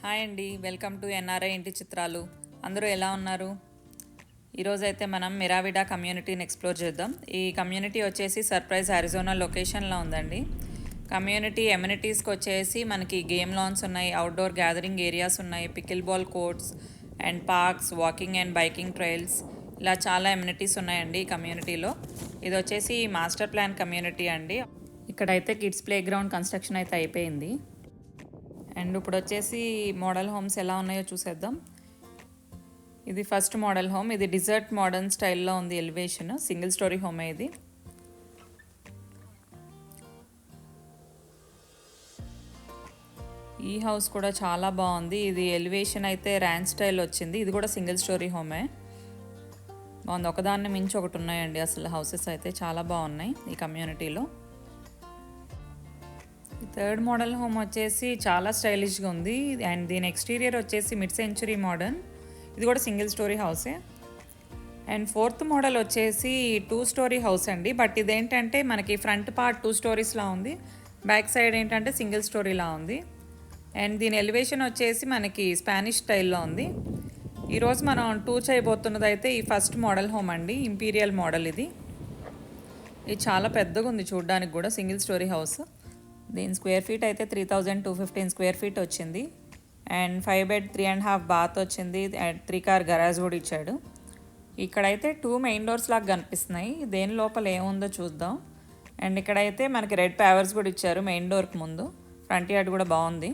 Hi అండి, welcome to NRI ఇంటి చిత్రాలు. అందరూ ఎలా ఉన్నారు? ఈరోజైతే మనం మిరావిడా కమ్యూనిటీని ఎక్స్ప్లోర్ చేద్దాం. ఈ కమ్యూనిటీ వచ్చేసి సర్ప్రైజ్ అరిజోనా లొకేషన్లో ఉందండి. కమ్యూనిటీ ఎమ్యూనిటీస్కి వచ్చేసి మనకి గేమ్ లాన్స్ ఉన్నాయి, అవుట్డోర్ గ్యాదరింగ్ ఏరియాస్ ఉన్నాయి, pickleball courts and parks, walking and biking trails, ఇలా చాలా ఎమ్యూనిటీస్ ఉన్నాయండి ఈ కమ్యూనిటీలో. ఇది వచ్చేసి మాస్టర్ ప్లాన్ కమ్యూనిటీ అండి. ఇక్కడైతే కిడ్స్ ప్లే గ్రౌండ్ కన్స్ట్రక్షన్ అయితే అయిపోయింది. అండ్ ఇప్పుడు వచ్చేసి మోడల్ హోమ్స్ ఎలా ఉన్నాయో చూసేద్దాం. ఇది ఫస్ట్ మోడల్ హోమ్. ఇది డిజర్ట్ మోడర్న్ స్టైల్లో ఉంది. ఎలివేషన్ సింగిల్ స్టోరీ హోమే ఇది. ఈ హౌస్ కూడా చాలా బాగుంది. ఇది ఎలివేషన్ అయితే ర్యాంచ్ స్టైల్ వచ్చింది. ఇది కూడా సింగిల్ స్టోరీ హోమే. బాగుంది. ఒకదాన్ని మించి ఒకటి ఉన్నాయండి. అసలు హౌసెస్ అయితే చాలా బాగున్నాయి ఈ కమ్యూనిటీలో. థర్డ్ మోడల్ హోమ్ వచ్చేసి చాలా స్టైలిష్గా ఉంది. అండ్ దీని ఎక్స్టీరియర్ వచ్చేసి మిడ్ సెంచురీ మోడర్న్. ఇది కూడా సింగిల్ స్టోరీ హౌసే. అండ్ ఫోర్త్ మోడల్ వచ్చేసి 2 స్టోరీ హౌస్ అండి. బట్ ఇదేంటంటే మనకి ఫ్రంట్ పార్ట్ 2 స్టోరీస్లా ఉంది, బ్యాక్ సైడ్ ఏంటంటే సింగిల్ స్టోరీలా ఉంది. అండ్ దీని ఎలివేషన్ వచ్చేసి మనకి స్పానిష్ స్టైల్లో ఉంది. ఈరోజు మనం టూర్ చేయబోతున్నది అయితే ఈ ఫస్ట్ మోడల్ హోమ్ అండి, ఇంపీరియల్ మోడల్. ఇది చాలా పెద్దగా ఉంది చూడడానికి కూడా, సింగిల్ స్టోరీ హౌస్. దీని స్క్వేర్ ఫీట్ అయితే 3215 స్క్వేర్ ఫీట్ వచ్చింది. అండ్ 5 బెడ్ 3.5 బాత్ వచ్చింది. అండ్ 3 కార్ గరాజ్ కూడా ఇచ్చాడు. ఇక్కడైతే 2 మెయిన్ డోర్స్ లాగా కనిపిస్తున్నాయి. దేని లోపల ఏముందో చూద్దాం. అండ్ ఇక్కడైతే మనకి రెడ్ ప్యావర్స్ కూడా ఇచ్చారు మెయిన్ డోర్కి ముందు. ఫ్రంట్ యార్డ్ కూడా బాగుంది.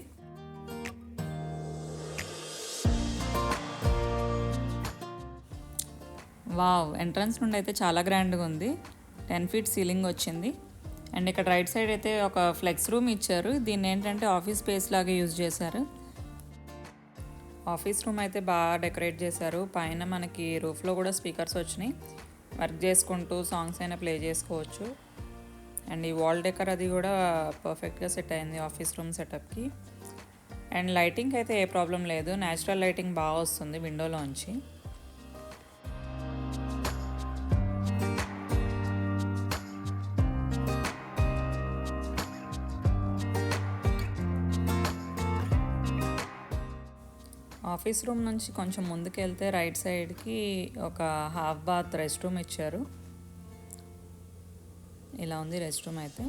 వావ్, ఎంట్రన్స్ నుండి అయితే చాలా గ్రాండ్గా ఉంది. 10 ఫీట్ సీలింగ్ వచ్చింది. అండ్ ఇక్కడ రైట్ సైడ్ అయితే ఒక ఫ్లెక్స్ రూమ్ ఇచ్చారు. దీన్ని ఏంటంటే ఆఫీస్ స్పేస్ లాగా యూజ్ చేశారు. ఆఫీస్ రూమ్ అయితే బాగా డెకరేట్ చేశారు. పైన మనకి రూఫ్లో కూడా స్పీకర్స్ వచ్చినాయి. వర్క్ చేసుకుంటూ సాంగ్స్ అయినా ప్లే చేసుకోవచ్చు. అండ్ ఈ వాల్ డెకర్ అది కూడా పర్ఫెక్ట్గా సెట్ అయింది ఆఫీస్ రూమ్ సెటప్కి. అండ్ లైటింగ్ అయితే ఏ ప్రాబ్లం లేదు, న్యాచురల్ లైటింగ్ బాగా వస్తుంది విండోలోంచి. ఆఫీస్ రూమ్ నుంచి కొంచెం ముందుకెళ్తే రైట్ సైడ్కి ఒక హాఫ్ బాత్ రెస్ట్ రూమ్ ఇచ్చారు. ఇలా ఉంది రెస్ట్ రూమ్ అయితే.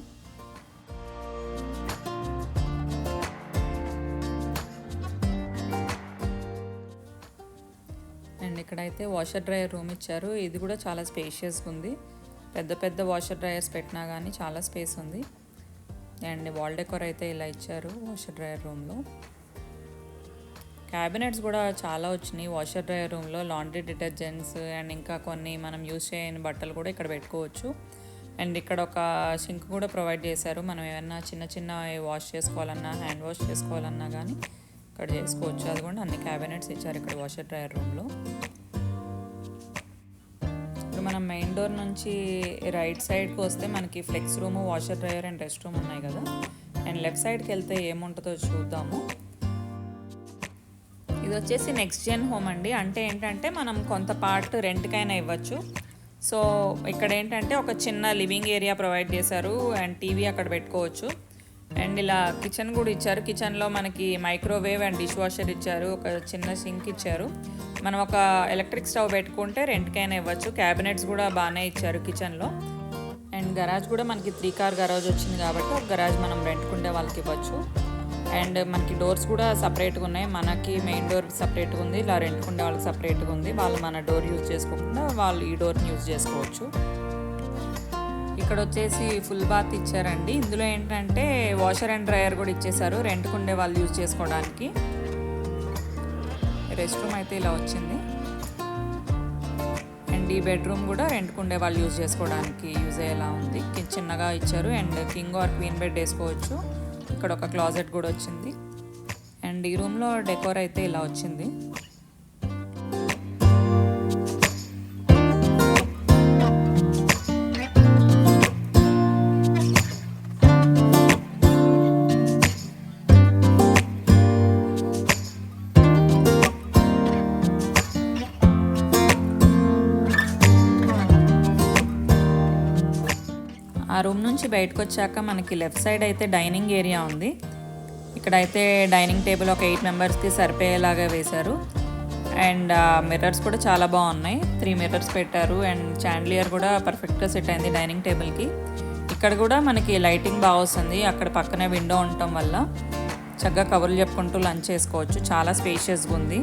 అండ్ ఇక్కడైతే వాషర్ డ్రయర్ రూమ్ ఇచ్చారు. ఇది కూడా చాలా స్పేషియస్గా ఉంది. పెద్ద పెద్ద వాషర్ డ్రయర్స్ పెట్టినా కానీ చాలా స్పేస్ ఉంది. అండ్ వాల్ డెకోర్ అయితే ఇలా ఇచ్చారు వాషర్ డ్రయర్ రూమ్లో. క్యాబినెట్స్ కూడా చాలా వచ్చినాయి వాషర్ డ్రయర్ రూమ్లో. లాండ్రీ డిటర్జెంట్స్ అండ్ ఇంకా కొన్ని మనం యూజ్ చేయని బట్టలు కూడా ఇక్కడ పెట్టుకోవచ్చు. అండ్ ఇక్కడ ఒక సింక్ కూడా ప్రొవైడ్ చేశారు. మనం ఏమన్నా చిన్న చిన్న వాష్ చేసుకోవాలన్నా, హ్యాండ్ వాష్ చేసుకోవాలన్నా కానీ ఇక్కడ చేసుకోవచ్చు. అది కూడా అన్ని క్యాబినెట్స్ ఇచ్చారు ఇక్కడ వాషర్ డ్రయర్ రూమ్లో. ఇప్పుడు మనం మెయిన్ డోర్ నుంచి రైట్ సైడ్కి వస్తే మనకి flex room, washer dryer and restroom ఉన్నాయి కదా. అండ్ లెఫ్ట్ సైడ్కి వెళ్తే ఏముంటుందో చూద్దాము. ఇది వచ్చేసి నెక్స్ట్ జెన్ హోమ్ అండి. అంటే ఏంటంటే మనం కొంత పార్ట్ రెంట్కైనా ఇవ్వచ్చు. సో ఇక్కడ ఏంటంటే ఒక చిన్న లివింగ్ ఏరియా ప్రొవైడ్ చేశారు. అండ్ టీవీ అక్కడ పెట్టుకోవచ్చు. అండ్ ఇలా కిచెన్ కూడా ఇచ్చారు. కిచెన్లో మనకి మైక్రోవేవ్ అండ్ డిష్ వాషర్ ఇచ్చారు. ఒక చిన్న సింక్ ఇచ్చారు. మనం ఒక ఎలక్ట్రిక్ స్టవ్ పెట్టుకుంటే రెంట్కైనా ఇవ్వచ్చు. క్యాబినెట్స్ కూడా బాగానే ఇచ్చారు కిచెన్లో. అండ్ గరాజ్ కూడా మనకి 3 కార్ గరాజ్ వచ్చింది కాబట్టి ఒక గరాజ్ మనం రెంట్కుండే వాళ్ళకి ఇవ్వచ్చు. అండ్ మనకి డోర్స్ కూడా సపరేట్గా ఉన్నాయి. మనకి మెయిన్ డోర్ సపరేట్గా ఉంది, ఇలా రెంట్కుండే వాళ్ళకి సపరేట్గా ఉంది. వాళ్ళు మన డోర్ యూజ్ చేసుకోకుండా వాళ్ళు ఈ డోర్ని యూజ్ చేసుకోవచ్చు. ఇక్కడ వచ్చేసి ఫుల్ బాత్ ఇచ్చారండి. ఇందులో ఏంటంటే వాషర్ అండ్ డ్రయర్ కూడా ఇచ్చేసారు రెంట్కుండే వాళ్ళు యూజ్ చేసుకోవడానికి. రెస్ట్ రూమ్ అయితే ఇలా వచ్చింది. అండ్ ఈ బెడ్రూమ్ కూడా రెంట్కుండే వాళ్ళు యూజ్ చేసుకోవడానికి యూజ్ అయ్యేలా ఉంది. చిన్నగా ఇచ్చారు. And king or queen bed వేసుకోవచ్చు. ఇక్కడ ఒక క్లాజెట్ కూడా వచ్చింది. అండ్ ఈ రూమ్లో డెకోర్ అయితే ఇలా వచ్చింది. ఆ రూమ్ నుంచి బయటకు వచ్చాక మనకి లెఫ్ట్ సైడ్ అయితే డైనింగ్ ఏరియా ఉంది. ఇక్కడైతే డైనింగ్ టేబుల్ ఒక 8 మెంబర్స్కి సరిపోయేలాగా వేశారు. అండ్ మిర్రర్స్ కూడా చాలా బాగున్నాయి. 3 మిర్రర్స్ పెట్టారు. అండ్ చాండ్లియర్ కూడా పర్ఫెక్ట్గా సెట్ అయింది డైనింగ్ టేబుల్కి. ఇక్కడ కూడా మనకి లైటింగ్ బాగా వస్తుంది. అక్కడ పక్కనే విండో ఉండటం వల్ల చక్కగా కబుర్లు చెప్పుకుంటూ లంచ్ చేసుకోవచ్చు. చాలా స్పేషియస్గా ఉంది.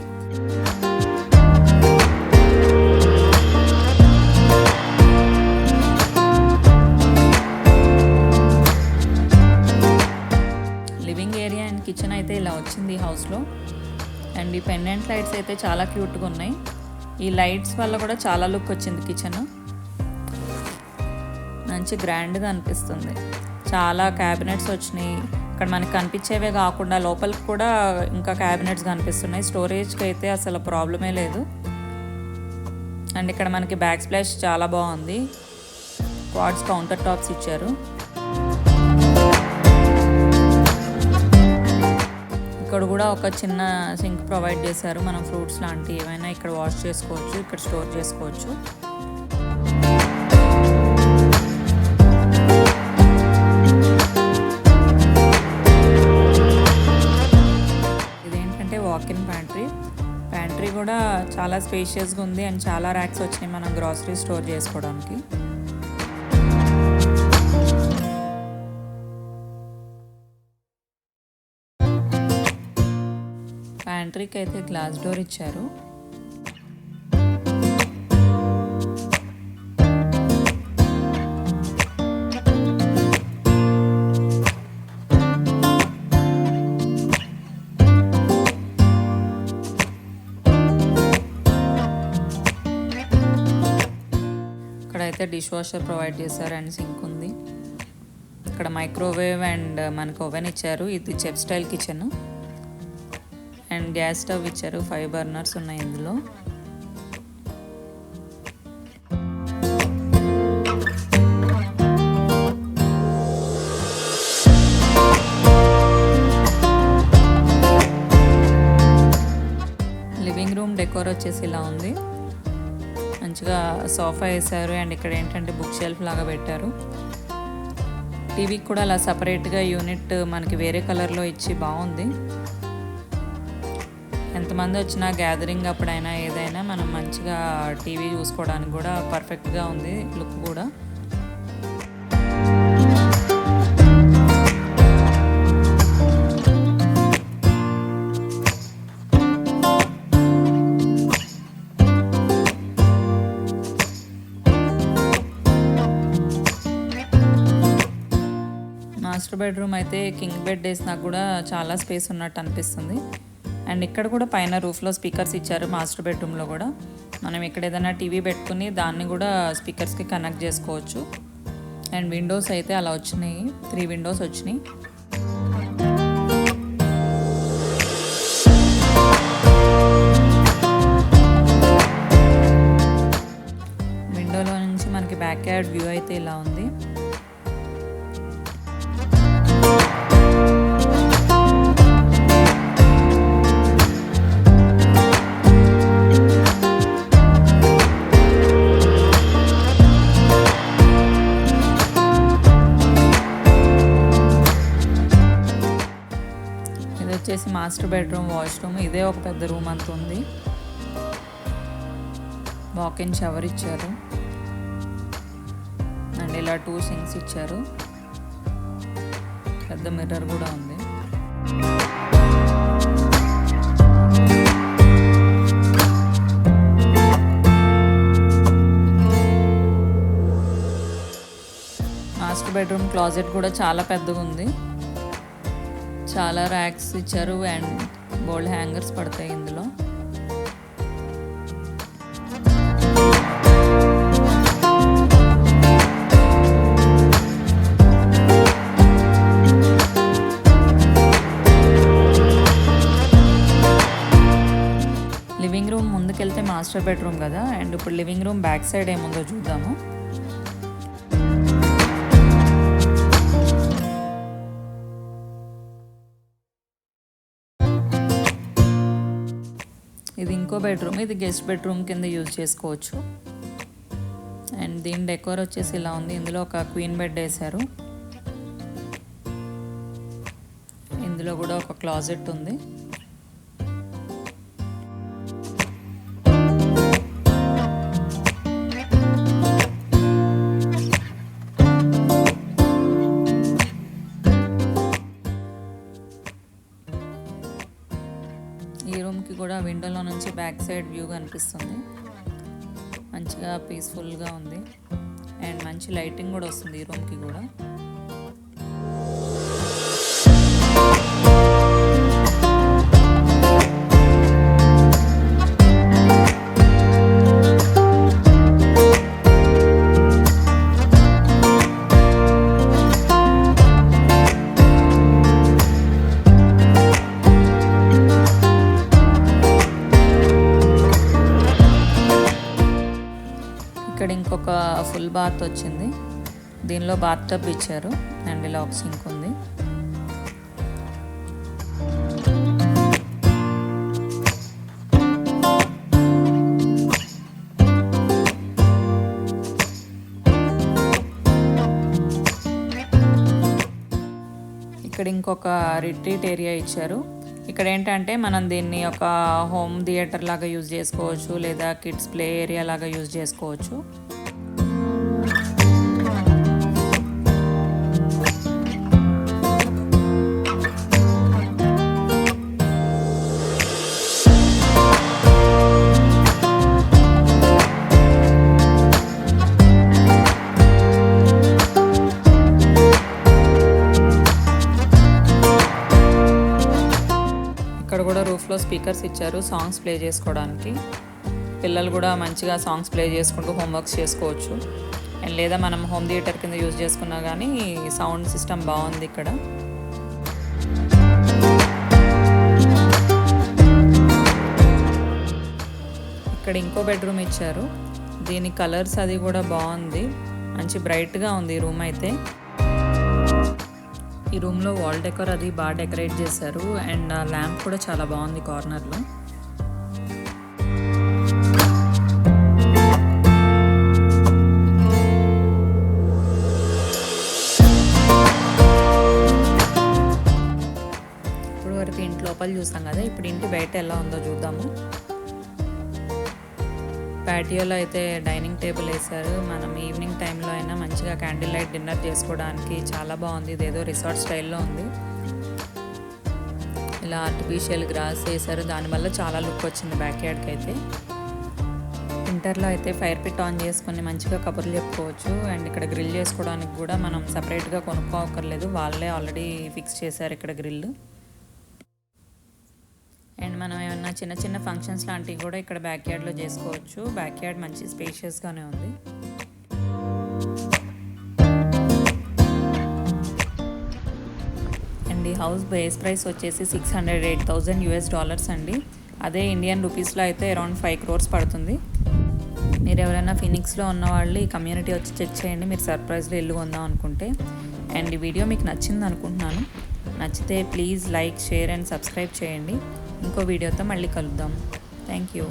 లివింగ్ ఏరియా అండ్ కిచెన్ అయితే ఇలా వచ్చింది ఈ హౌస్లో. అండ్ ఈ పెండెంట్ లైట్స్ అయితే చాలా క్యూట్గా ఉన్నాయి. ఈ లైట్స్ వల్ల కూడా చాలా లుక్ వచ్చింది కిచెన్. మంచి గ్రాండ్గా అనిపిస్తుంది. చాలా క్యాబినెట్స్ వచ్చినాయి. ఇక్కడ మనకి కనిపించేవే కాకుండా లోపలికి కూడా ఇంకా క్యాబినెట్స్ కనిపిస్తున్నాయి. స్టోరేజ్కి అయితే అసలు ప్రాబ్లమే లేదు. అండ్ ఇక్కడ మనకి బ్యాక్ స్ప్లాష్ చాలా బాగుంది. క్వాడ్స్ కౌంటర్ టాప్స్ ఇచ్చారు. ఇక్కడ కూడా ఒక చిన్న సింక్ ప్రొవైడ్ చేశారు. మనం ఫ్రూట్స్ లాంటివి ఏమైనా ఇక్కడ వాష్ చేసుకోవచ్చు, ఇక్కడ స్టోర్ చేసుకోవచ్చు. ఇదేంటంటే వాక్-ఇన్ ప్యాంట్రీ కూడా చాలా స్పేషియస్గా ఉంది. అండ్ చాలా ర్యాక్స్ వచ్చినాయి మనం గ్రాసరీ స్టోర్ చేసుకోవడానికి. ప్యాంట్రీకి అయితే గ్లాస్ డోర్ ఇచ్చారు. ఇక్కడైతే డిష్ వాషర్ ప్రొవైడ్ చేశారు అండ్ సింక్ ఉంది. ఇక్కడ మైక్రోవేవ్ అండ్ మనకు ఓవెన్ ఇచ్చారు. ఇది chef style kitchen. And gas stove ఇచ్చారు. 5 బర్నర్స్ ఉన్నాయి ఇందులో. లివింగ్ రూమ్ డెకోర్ వచ్చేసి ఇలా ఉంది. మంచిగా సోఫా వేశారు. అండ్ ఇక్కడ ఏంటంటే బుక్ షెల్ఫ్ లాగా పెట్టారు. టీవీకి కూడా అలా సపరేట్గా యూనిట్ మనకి వేరే కలర్లో ఇచ్చి బాగుంది. ఎంతమంది వచ్చినా గ్యాదరింగ్ అప్పుడైనా ఏదైనా మనం మంచిగా టీవీ చూసుకోవడానికి కూడా పర్ఫెక్ట్గా ఉంది. లుక్ కూడా మాస్టర్ బెడ్రూమ్ అయితే కింగ్ బెడ్ వేసినా కూడా చాలా స్పేస్ ఉన్నట్టు అనిపిస్తుంది. అండ్ ఇక్కడ కూడా పైన రూఫ్లో స్పీకర్స్ ఇచ్చారు. మాస్టర్ బెడ్రూమ్లో కూడా మనం ఇక్కడ ఏదైనా టీవీ పెట్టుకుని దాన్ని కూడా స్పీకర్స్కి కనెక్ట్ చేసుకోవచ్చు. అండ్ విండోస్ అయితే అలా వచ్చినాయి. 3 విండోస్ వచ్చినాయి. విండోలో నుంచి మనకి బ్యాక్ యార్డ్ వ్యూ అయితే ఇలా ఉంది. వచ్చేసి మాస్టర్ బెడ్రూమ్, వాష్రూమ్. ఇదే ఒక పెద్ద రూమ్ అంత ఉంది. వాక్-ఇన్ షవర్ ఇచ్చారు. అండ్ ఇలా 2 సింక్స్ ఇచ్చారు. పెద్ద మిర్రర్ కూడా ఉంది. మాస్టర్ బెడ్రూమ్ క్లాజెట్ కూడా చాలా పెద్దగా ఉంది. చాలా ర్యాక్స్ ఇచ్చారు అండ్ బోల్డ్ హ్యాంగర్స్ పడతాయి ఇందులో. లివింగ్ రూమ్ ముందుకెళ్తే మాస్టర్ బెడ్రూమ్ కదా. అండ్ ఇప్పుడు లివింగ్ రూమ్ బ్యాక్ సైడ్ ఏముందో చూద్దాము. ఇది ఇంకో బెడ్రూమ్. ఇది గెస్ట్ బెడ్రూమ్ కింద యూజ్ చేసుకోవచ్చు. అండ్ దీని డెకోర్ వచ్చేసి ఇలా ఉంది. ఇందులో ఒక క్వీన్ బెడ్ వేశారు. ఇందులో ఇందులో కూడా ఒక క్లాజెట్ ఉంది. ఈ రూమ్కి కూడా విండోలో నుంచి బ్యాక్ సైడ్ వ్యూ కనిపిస్తుంది. మంచిగా పీస్ఫుల్గా ఉంది అండ్ మంచి లైటింగ్ కూడా వస్తుంది ఈ రూమ్కి కూడా. ఇక్కడ ఇంకొక ఫుల్ బాత్ వచ్చింది. దీనిలో బాత్ టబ్ ఇచ్చారు అండ్ ఇలా ఒక సింక్ ఉంది. ఇక్కడ ఇంకొక రిట్రీట్ ఏరియా ఇచ్చారు. ఇక్కడ ఏంటంటే మనం దీన్ని ఒక హోమ్ థియేటర్ లాగా యూజ్ చేసుకోవచ్చు, లేదా కిడ్స్ ప్లే ఏరియా లాగా యూజ్ చేసుకోవచ్చు. ఇక్కడ కూడా రూఫ్లో స్పీకర్స్ ఇచ్చారు సాంగ్స్ ప్లే చేసుకోవడానికి. పిల్లలు కూడా మంచిగా సాంగ్స్ ప్లే చేసుకుంటూ హోంవర్క్స్ చేసుకోవచ్చు. అండ్ లేదా మనం హోమ్ థియేటర్ కింద యూజ్ చేసుకున్నా కానీ సౌండ్ సిస్టమ్ బాగుంది ఇక్కడ. ఇక్కడ ఇంకో బెడ్రూమ్ ఇచ్చారు. దీని కలర్స్ అది కూడా బాగుంది, మంచి బ్రైట్గా ఉంది ఈ రూమ్ అయితే. ఈ రూమ్లో వాల్ డెకర్ అది బాగా డెకరేట్ చేశారు అండ్ ఆ ల్యాంప్ కూడా చాలా బాగుంది కార్నర్లో. ఇప్పుడు వరకు ఇంటి లోపల చూసాం కదా, ఇప్పుడు ఇంటి బయట ఎలా ఉందో చూద్దాము. ప్యాటియోలో అయితే డైనింగ్ టేబుల్ వేశారు. మనం ఈవినింగ్ టైంలో అయినా మంచిగా క్యాండిల్ లైట్ డిన్నర్ చేసుకోవడానికి చాలా బాగుంది. ఇదేదో రిసార్ట్ స్టైల్లో ఉంది. ఇలా ఆర్టిఫిషియల్ గ్రాస్ వేశారు, దానివల్ల చాలా లుక్ వచ్చింది బ్యాక్ యార్డ్కి అయితే. వింటర్లో అయితే ఫైర్ పిట్ ఆన్ చేసుకొని మంచిగా కబుర్లు చెప్పుకోవచ్చు. అండ్ ఇక్కడ గ్రిల్ చేసుకోవడానికి కూడా మనం సపరేట్గా కొనుక్కోవక్కర్లేదు, వాళ్ళే ఆల్రెడీ ఫిక్స్ చేశారు ఇక్కడ గ్రిల్. అండ్ మనం ఏమన్నా చిన్న చిన్న ఫంక్షన్స్ లాంటివి కూడా ఇక్కడ బ్యాక్ యార్డ్లో చేసుకోవచ్చు. బ్యాక్ యార్డ్ మంచి స్పేషియస్గానే ఉంది. అండ్ ఈ హౌస్ బేస్ ప్రైస్ వచ్చేసి $608,000 అండి. అదే ఇండియన్ రూపీస్లో అయితే అరౌండ్ 5 crores పడుతుంది. మీరు ఎవరైనా ఫినిక్స్లో ఉన్నవాళ్ళు ఈ కమ్యూనిటీ వచ్చి చెక్ చేయండి, మీరు సర్ప్రైజ్లో ఇల్లు కొందాం అనుకుంటే. అండ్ ఈ వీడియో మీకు నచ్చింది అనుకుంటున్నాను. నచ్చితే please like, share and subscribe చేయండి. ఇంకో వీడియోతో మళ్ళీ కలుద్దాం. Thank you.